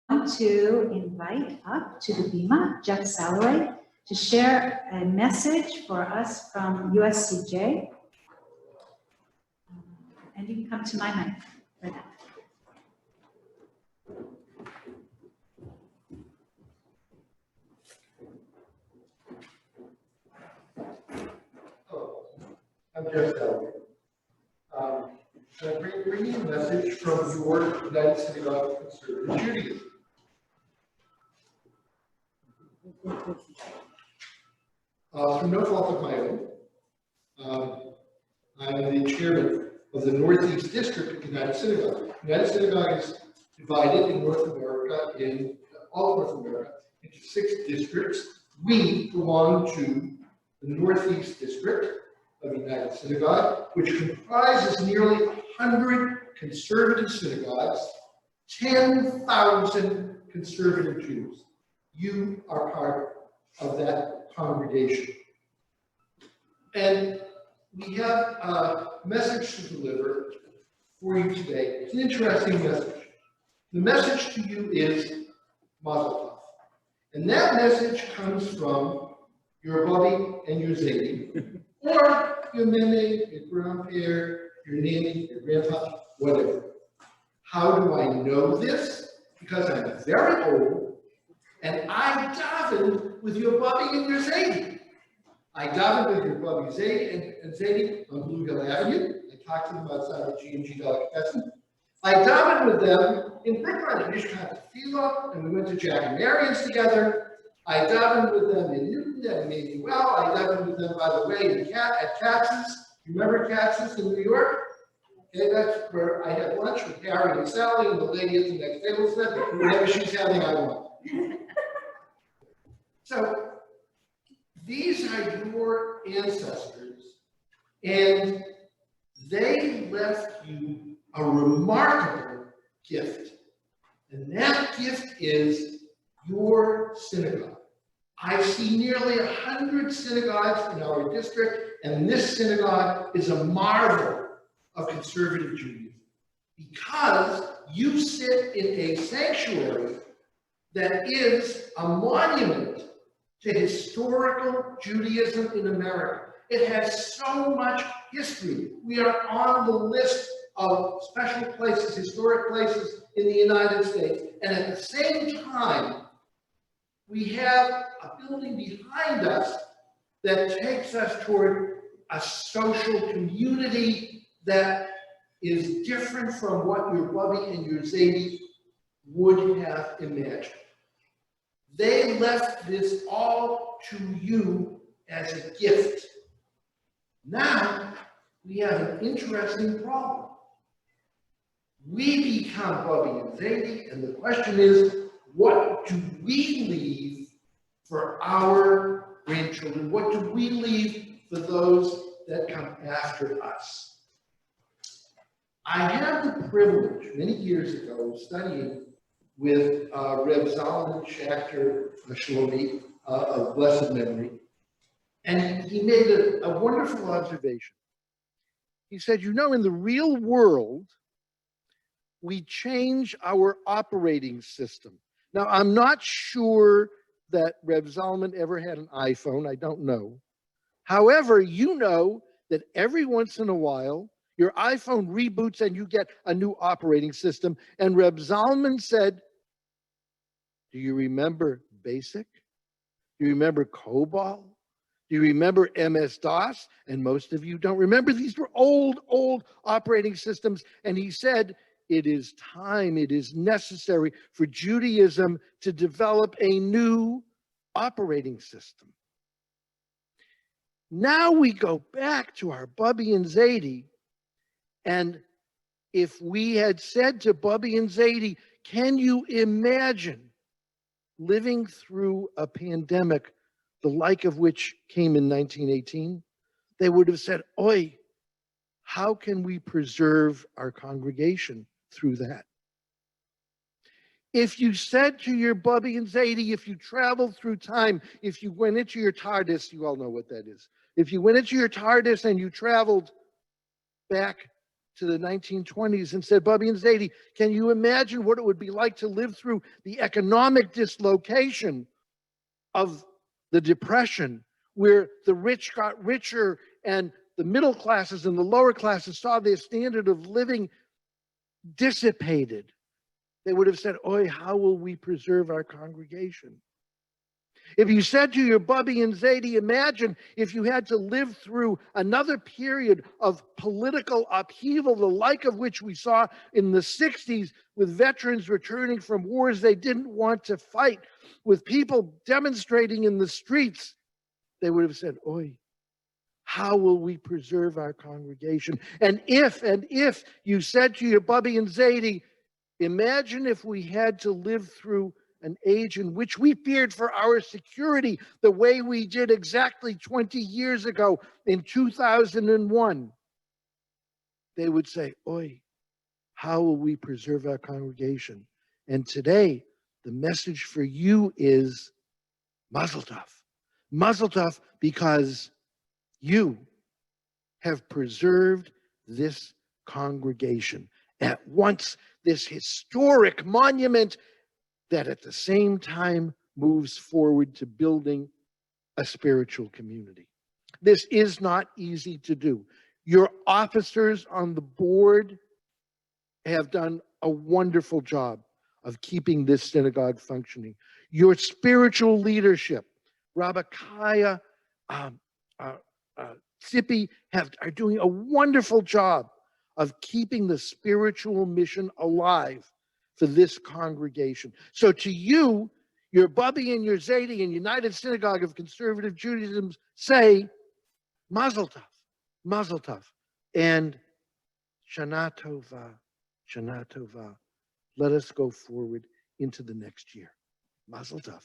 to invite up to the Bima Jeff Salloway to share a message for us from USCJ. And you can come to my mic for that. I'm Jeff Salloway. I'm bringing a message from your United Synagogue of Conservative Judaism. Through no fault of my own, I'm the chairman of the Northeast District of United Synagogue. United Synagogue is divided in North America, all of North America, into 6 districts. We belong to the Northeast District of United Synagogue, which comprises nearly 100 conservative synagogues, 10,000 conservative Jews. You are part of that congregation. And we have a message to deliver for you today. It's an interesting message. The message to you is Mazel Tov. And that message comes from your Bobby and your Zadie, or your meme, your grandparent, your nanny, your grandpa, whatever. How do I know this? Because I'm very old, and I davened with your Bobby and your Zadie. I davened with your Bobby and Zadie on Blue Hill Avenue. I talked to them outside of G&G Delicatessen. I davened with them in Brooklyn at Mishkan Tefillah, and we went to Jack and Marion's together. I davened with them in Newton and Manuel. I davened with them, by the way, at Katz's. You remember Katz's in New York? Okay, that's where I had lunch with Harry and Sally, and the lady at the next table said, whatever she's having, I want. So, these are your ancestors, and they left you a remarkable gift. And that gift is your synagogue. I see nearly 100 synagogues in our district, and this synagogue is a marvel of conservative Judaism because you sit in a sanctuary that is a monument to historical Judaism in America. It has so much history. We are on the list of special places, historic places in the United States. And at the same time, we have a building behind us that takes us toward a social community that is different from what your Bubby and your Zadie would have imagined. They left this all to you as a gift. Now, we have an interesting problem. We become Bubby and Zadie, and the question is, what do we leave for our grandchildren? What do we leave for those that come after us? I had the privilege many years ago of studying with Reb Zalman Schachter Shlomi of blessed memory, and he made a wonderful observation. He said, you know, in the real world, we change our operating system. Now, I'm not sure that Reb Zalman ever had an iPhone. I don't know. However, you know that every once in a while, your iPhone reboots and you get a new operating system. And Reb Zalman said, do you remember BASIC? Do you remember COBOL? Do you remember MS-DOS? And most of you don't remember. These were old operating systems. And he said, it is time, it is necessary for Judaism to develop a new operating system. Now we go back to our Bubby and Zadie, and if we had said to Bubby and Zadie, can you imagine living through a pandemic, the like of which came in 1918? They would have said, oi, how can we preserve our congregation through that? If you said to your Bubby and Zadie, if you traveled through time, if you went into your TARDIS, you all know what that is. If you went into your TARDIS and you traveled back to the 1920s and said, Bubby and Zadie, can you imagine what it would be like to live through the economic dislocation of the Depression, where the rich got richer and the middle classes and the lower classes saw their standard of living dissipated? They would have said, oi, how will we preserve our congregation? If you said to your Bubby and Zadie, imagine if you had to live through another period of political upheaval, the like of which we saw in the 60s, with veterans returning from wars they didn't want to fight, with people demonstrating in the streets, they would have said, oi, how will we preserve our congregation? And if you said to your Bubby and Zadie, imagine if we had to live through an age in which we feared for our security the way we did exactly 20 years ago in 2001, they would say, oi, how will we preserve our congregation? And today, the message for you is Mazel Tov. Mazel Tov, because you have preserved this congregation. At once, this historic monument that at the same time moves forward to building a spiritual community. This is not easy to do. Your officers on the board have done a wonderful job of keeping this synagogue functioning. Your spiritual leadership, Rabbi Kaya, Tzipi, are doing a wonderful job of keeping the spiritual mission alive for this congregation. So to you, your Bubby and your Zadie and United Synagogue of Conservative Judaism say, Mazel Tov, Mazel Tov, and Shana Tova, Shana Tova. Let us go forward into the next year. Mazel Tov.